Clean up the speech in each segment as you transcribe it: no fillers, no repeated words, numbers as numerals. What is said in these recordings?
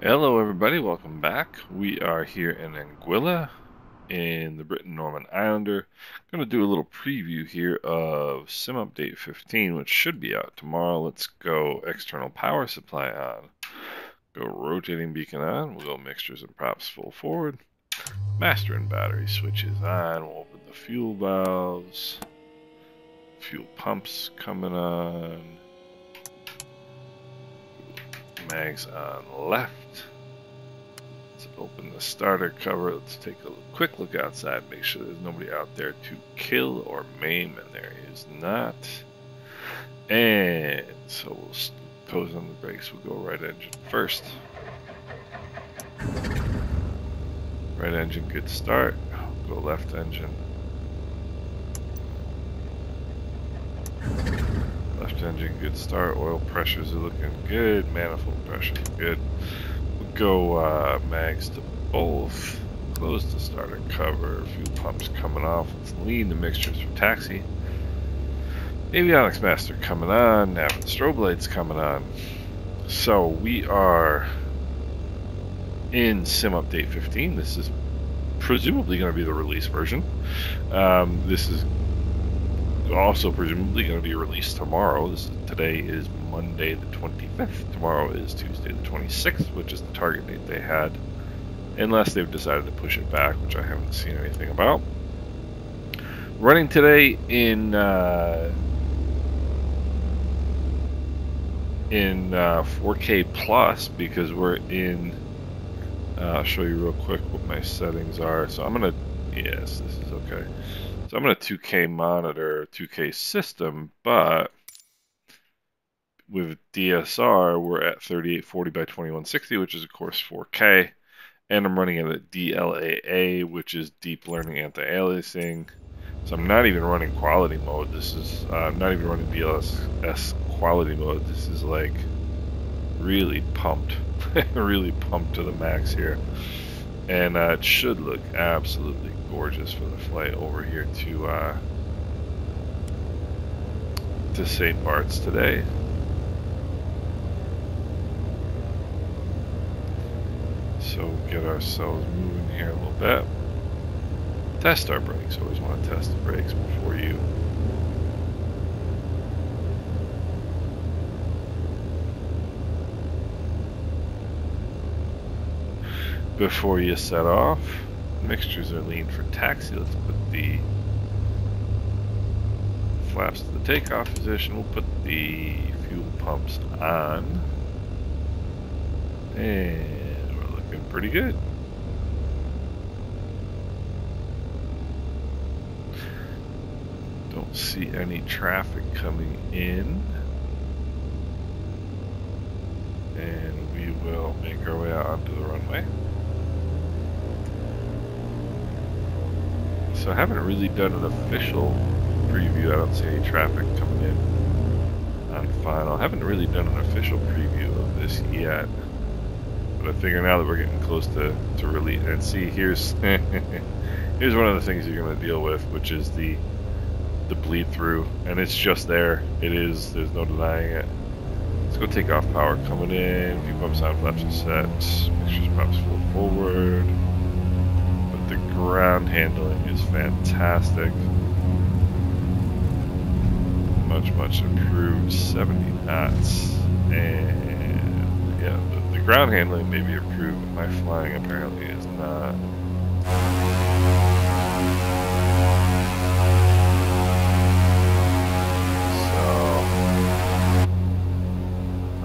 Hello everybody, welcome back. We are here in Anguilla in the Britten Norman Islander. I'm going to do a little preview here of Sim Update 15, which should be out tomorrow. Let's go external power supply on. Go rotating beacon on. We'll go mixtures and props full forward. Master and battery switches on. We'll open the fuel valves. Fuel pumps coming on. Mags on left. Let's open the starter cover. Let's take a quick look outside. Make sure there's nobody out there to kill or maim, and there is not. And so we'll pose on the brakes. We'll go right engine first. Right engine, good start. Go left engine. Left engine, good start. Oil pressures are looking good. Manifold pressures are good. We'll go mags to both. Close the starter cover. Fuel pumps coming off. Let's lean the mixtures for taxi. Avionics master coming on. Nav and strobe lights coming on. So we are in Sim Update 15. This is presumably going to be the release version. This is also presumably going to be released tomorrow. Today is Monday the 25th. Tomorrow is Tuesday the 26th, which is the target date they had, unless they've decided to push it back, which I haven't seen anything about. Running today in 4K plus, because we're in I'll show you real quick what my settings are. So I'm gonna, yes, this is okay. So I'm in a 2K monitor, 2K system, but with DSR, we're at 3840 by 2160, which is of course 4K, and I'm running at a DLAA, which is deep learning anti-aliasing. So I'm not even running quality mode. This is I'm not even running DLSS quality mode. This is like really pumped, really pumped to the max here. And it should look absolutely gorgeous for the flight over here to St. Barts today. So get ourselves moving here a little bit. Test our brakes. Always want to test the brakes before you set off. Mixtures are lean for taxi. Let's put the flaps to the takeoff position. We'll put the fuel pumps on. And we're looking pretty good. Don't see any traffic coming in. And we will make our way out onto the runway. So I haven't really done an official preview. I don't see any traffic coming in on final. I haven't really done an official preview of this yet. But I figure now that we're getting close to release, and see, here's here's one of the things you're going to deal with, which is the bleed through, and it's just there. It is. There's no denying it. Let's go take off power coming in. Fuel pumps on, flaps are set. Mixtures props full forward. But the ground handling is fantastic. Much improved. 70 knots, and yeah, the ground handling may be improved, but my flying apparently is not.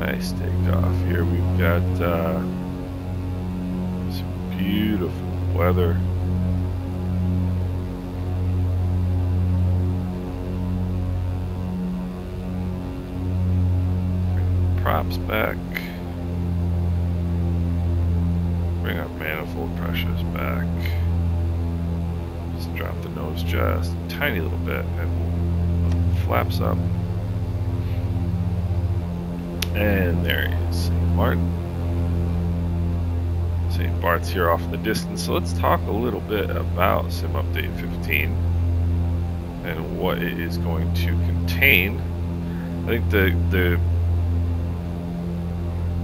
Nice takeoff here. We've got some beautiful weather. Bring the props back. Bring our manifold pressures back. Just drop the nose just a tiny little bit, and we'll put the flaps up. And there he is, St. Martin. St. Bart's here off in the distance. So let's talk a little bit about Sim Update 15 and what it is going to contain. I think the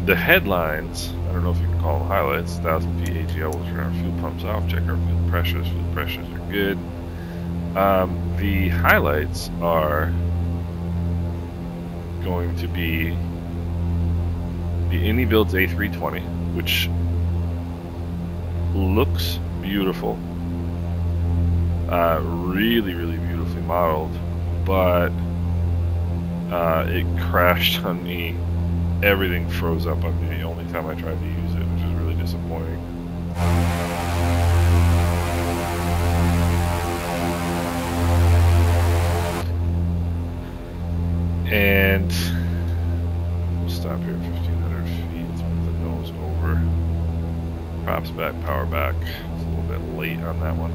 the headlines, I don't know if you can call them highlights. 1,000 feet ATL will turn our fuel pumps off. Check our fuel pressures. Fuel pressures are good. The highlights are going to be the Indy Builds A320, which looks beautiful. Really, really beautifully modeled, but it crashed on me. Everything froze up on me the only time I tried to use it, which is really disappointing. And we'll stop here at 1,500 feet. Let's put the nose over. Props back, power back. It's a little bit late on that one.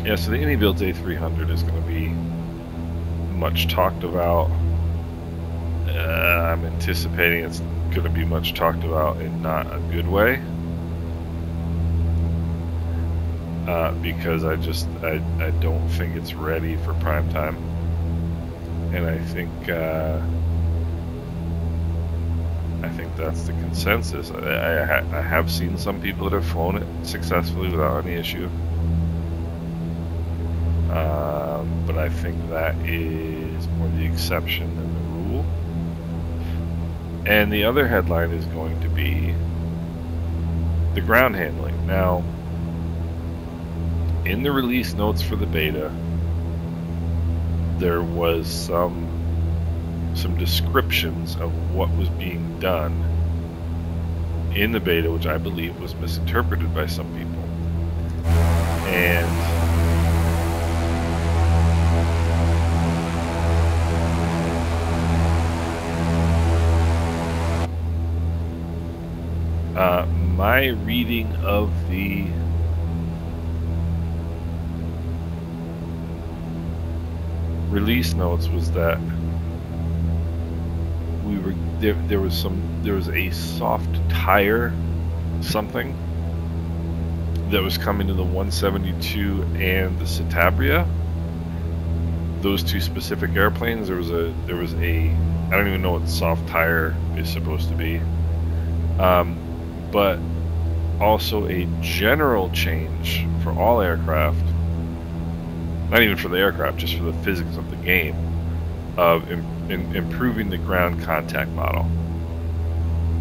Yeah, so the Indy Builds A300 is going to be much talked about. I'm anticipating it's going to be much talked about in not a good way. Because I don't think it's ready for prime time. And I think that's the consensus. I have seen some people that have flown it successfully without any issue. But I think that is more the exception than the rule. And the other headline is going to be the ground handling. Now, in the release notes for the beta, there was some descriptions of what was being done in the beta, which I believe was misinterpreted by some people. And my reading of the release notes was that we were there was a soft tire something that was coming to the 172 and the Citabria. Those two specific airplanes, there was a I don't even know what soft tire is supposed to be, but also a general change for all aircraft. Not even for the aircraft, just for the physics of the game, of improving the ground contact model.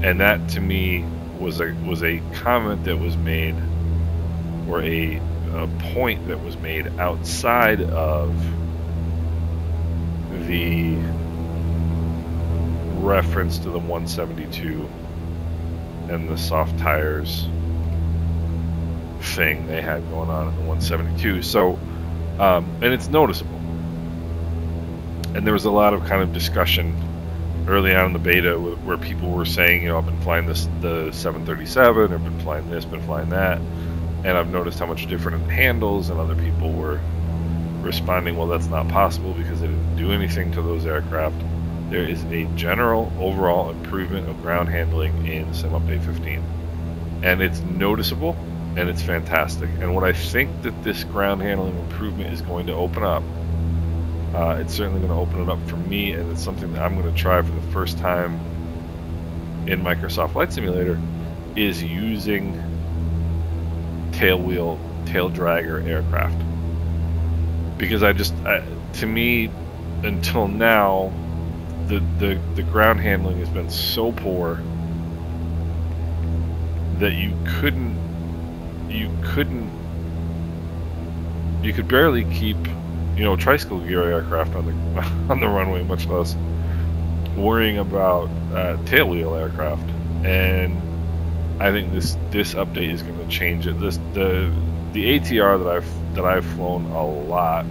And that to me was a comment that was made, or a point that was made outside of the reference to the 172 and the soft tires thing they had going on in the 172. So and it's noticeable. And there was a lot of kind of discussion early on in the beta where people were saying, I've been flying the 737, I've been flying this, been flying that, and I've noticed how much different it handles, and other people were responding, well, that's not possible because it didn't do anything to those aircraft. There is a general overall improvement of ground handling in Sim Update 15. And it's noticeable, and it's fantastic. And what I think that this ground handling improvement is going to open up, it's certainly going to open it up for me, and it's something that I'm going to try for the first time in Microsoft Flight Simulator, is using tail dragger aircraft. Because to me, until now, the ground handling has been so poor that you could barely keep, tricycle gear aircraft on the runway, much less worrying about tailwheel aircraft. And I think this update is going to change it. The ATR that I've flown a lot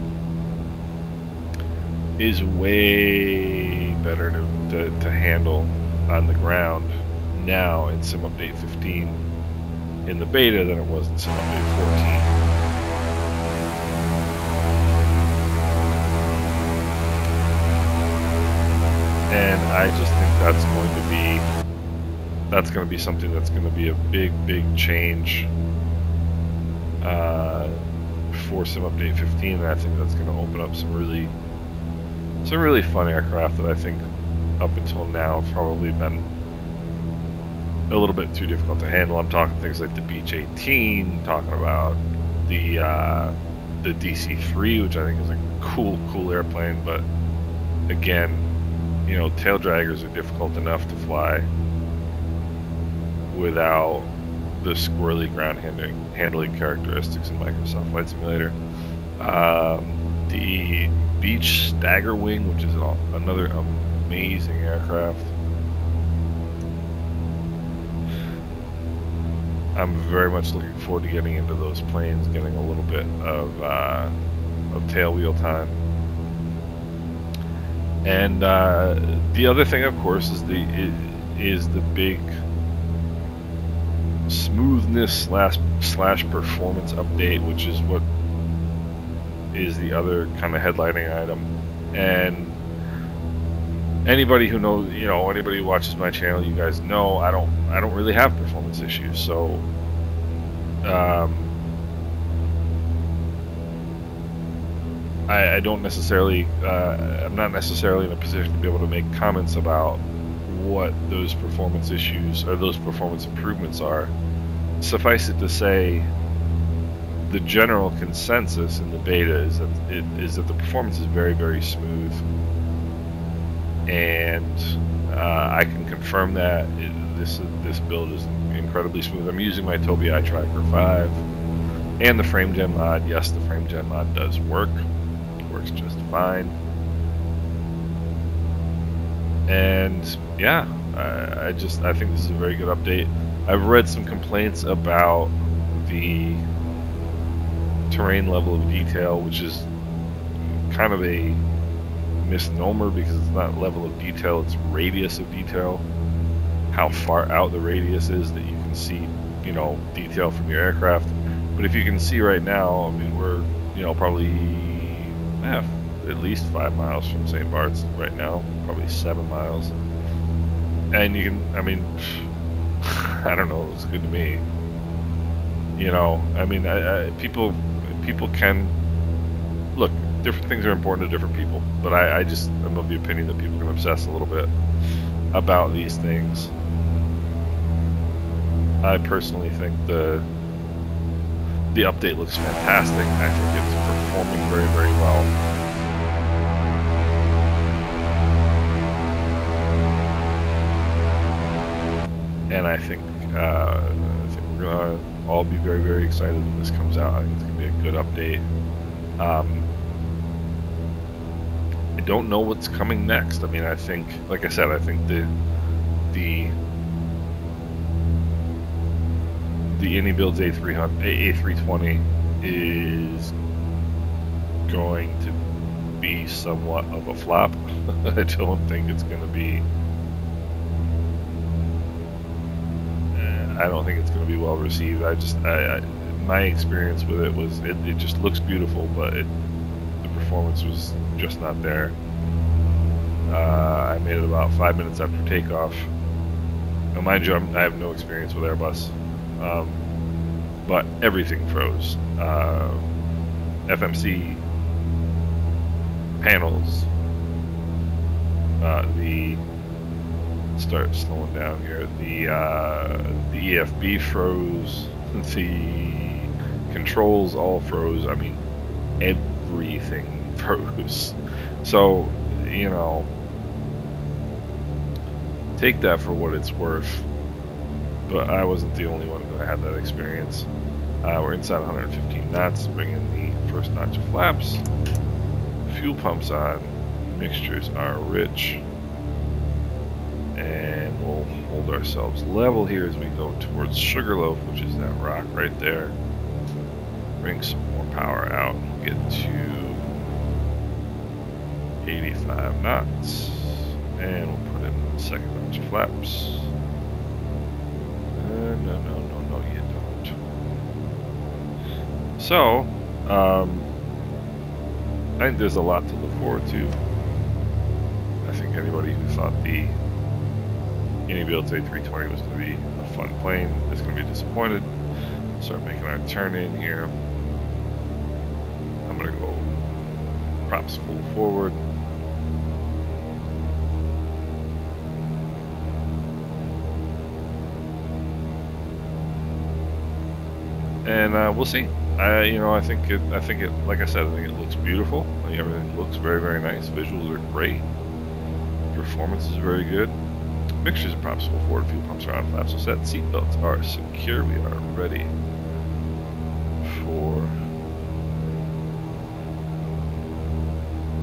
is way better to handle on the ground now in Sim Update 15 in the beta than it was in Sim Update 14. And I just think that's going to be something that's going to be a big change for Sim Update 15. And I think that's going to open up some really fun aircraft that I think up until now have probably been a little bit too difficult to handle. I'm talking things like the Beech 18, talking about the DC-3, which I think is a cool airplane, but again, you know, tail draggers are difficult enough to fly without the squirrely ground handling characteristics in Microsoft Flight Simulator. The Beech Stagger Wing, which is another amazing aircraft. I'm very much looking forward to getting into those planes, getting a little bit of tail wheel time. And the other thing, of course, is the big smoothness slash performance update, which is what is the other kind of headlining item. And anybody who knows, you know, anybody who watches my channel, you guys know I don't really have performance issues. So I don't necessarily I'm not necessarily in a position to be able to make comments about what those performance issues or those performance improvements are. Suffice it to say, the general consensus in the beta is that the performance is very, very smooth, and I can confirm that this build is incredibly smooth. I'm using my Tobii iTracker 5 and the FrameGen mod. Yes, the FrameGen mod does work. It works just fine. And yeah, I think this is a very good update. I've read some complaints about the terrain level of detail, which is kind of a misnomer because it's not level of detail, it's radius of detail. How far out the radius is that you can see, you know, detail from your aircraft. But if you can see right now, I mean, we're, you know, probably at least 5 miles from St. Barts right now, probably 7 miles. And you can, I mean, I don't know, it's good to me. You know, I mean, people can look. Different things are important to different people, but I just am of the opinion that people can obsess a little bit about these things. I personally think the update looks fantastic. I think it's performing very, very well. And I think we're gonna all be very, very excited when this comes out. I think it's gonna be a good update. I don't know what's coming next. I mean, I think, like I said, I think the AnyBuilds A320 is going to be somewhat of a flop. I don't think it's going to be. I don't think it's going to be well received. My experience with it was it just looks beautiful, but the performance was just not there. I made it about 5 minutes after takeoff. Now, mind you, I have no experience with Airbus, but everything froze. FMC panels. Start slowing down here. The EFB froze. The controls all froze. I mean, everything froze. So, you know, take that for what it's worth. But I wasn't the only one who had that experience. We're inside 115 knots. Bring in the first notch of flaps. Fuel pumps on. Mixtures are rich. And we'll hold ourselves level here as we go towards Sugarloaf, which is that rock right there. Bring some more power out. Get to 85 knots. And we'll put in the second notch of flaps. No, you don't. So, I think there's a lot to look forward to. I think anybody who thought the AnyBuilds A320 was going to be a fun plane is going to be disappointed. Start making our turn in here. I'm going to go props full forward. and we'll see. I think it. Like I said, I think it looks beautiful. Like everything looks very, very nice. Visuals are great. Performance is very good. Mixtures are props full forward. Fuel pumps are on. Flaps are set. Seatbelts are secure. We are ready for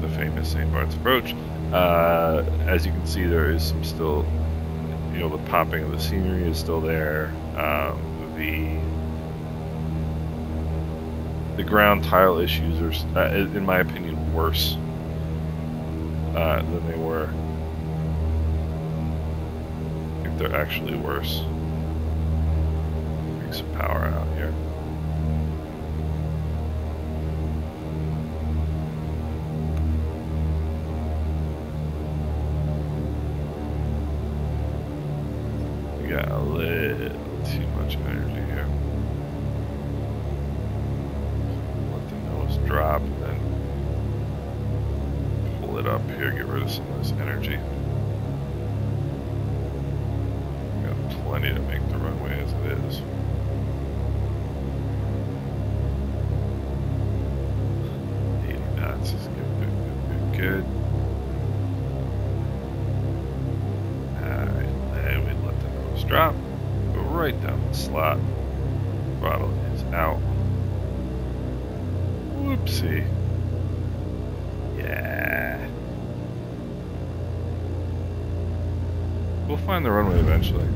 the famous St. Barts approach. As you can see, there is some still, the popping of the scenery is still there. The ground tile issues are, in my opinion, worse than they were. I think they're actually worse. Bring some power out here. We got a little too much energy here. Let the nose drop and then pull it up here, get rid of some of this energy. Got plenty to make the runway as it is. This is good. Alright, and we let the nose drop. Go right down the slot. Throttle is out. Whoopsie. Yeah. We'll find the runway eventually.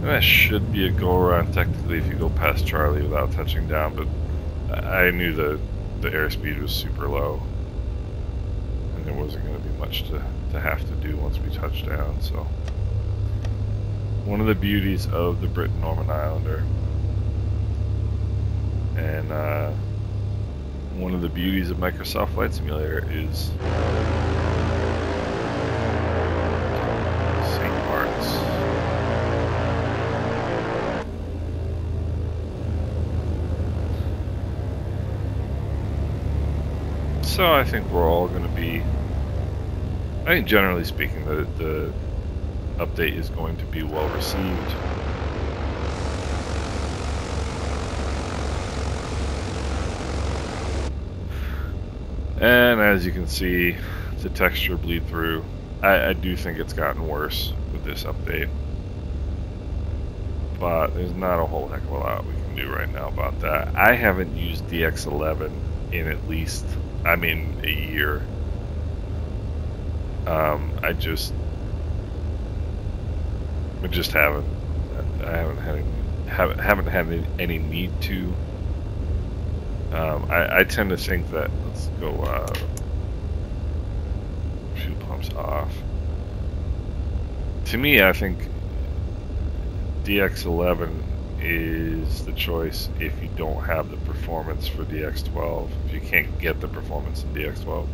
And that should be a go-around technically if you go past Charlie without touching down, but I knew the airspeed was super low, and there wasn't going to be much to have to do once we touched down. So, one of the beauties of the Britten Norman Islander, and one of the beauties of Microsoft Flight Simulator is St. Barts. So I think we're all going to be, I think generally speaking, the update is going to be well received. And as you can see, the texture bleed through. I do think it's gotten worse with this update. But there's not a whole heck of a lot we can do right now about that. I haven't used DX11 in at least, a year. I just haven't. I haven't had any need to. I tend to think that, let's go fuel pumps off. To me, I think DX11 is the choice if you don't have the performance for DX12. If you can't get the performance in DX12,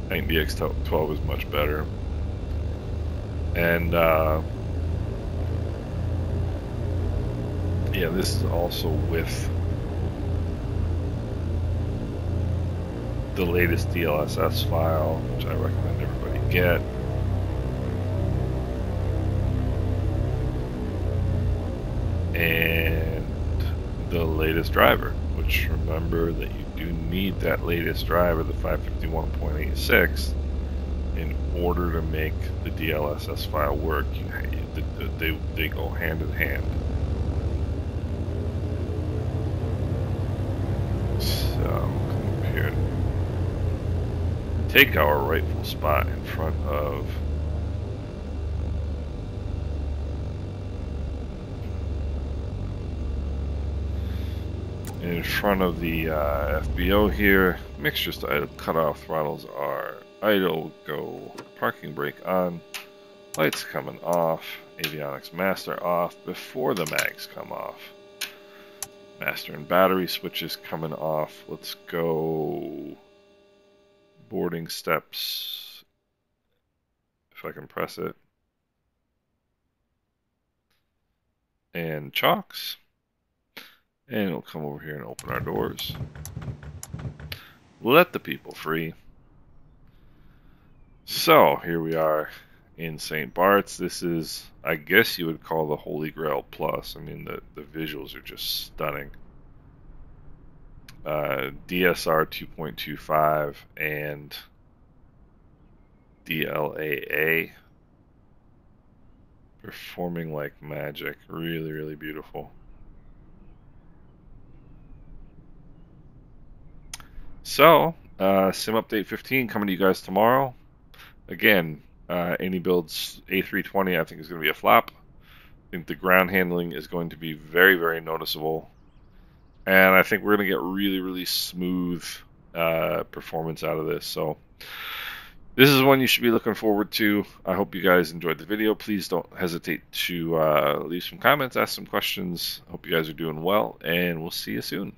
I think DX12 is much better. And yeah, this is also with the latest DLSS file, which I recommend everybody get. And the latest driver, which remember that you do need that latest driver, the 551.86, in order to make the DLSS file work. They go hand in hand. So come up here, take our rightful spot in front of the FBO here. Mixtures to idle, cutoff, throttles are idle, go, parking brake on, lights coming off, avionics master off before the mags come off. Master and battery switches coming off. Let's go boarding steps, if I can press it, and chocks. And we'll come over here and open our doors. Let the people free. So here we are in St. Barts. This is, I guess you would call the Holy Grail Plus. I mean, the visuals are just stunning. DSR 2.25 and DLAA performing like magic. Really, really beautiful. So, Sim Update 15 coming to you guys tomorrow. Again, any builds A320 I think is going to be a flop. I think the ground handling is going to be very, very noticeable. And I think we're going to get really, really smooth performance out of this. So this is one you should be looking forward to. I hope you guys enjoyed the video. Please don't hesitate to leave some comments, ask some questions. I hope you guys are doing well, and we'll see you soon.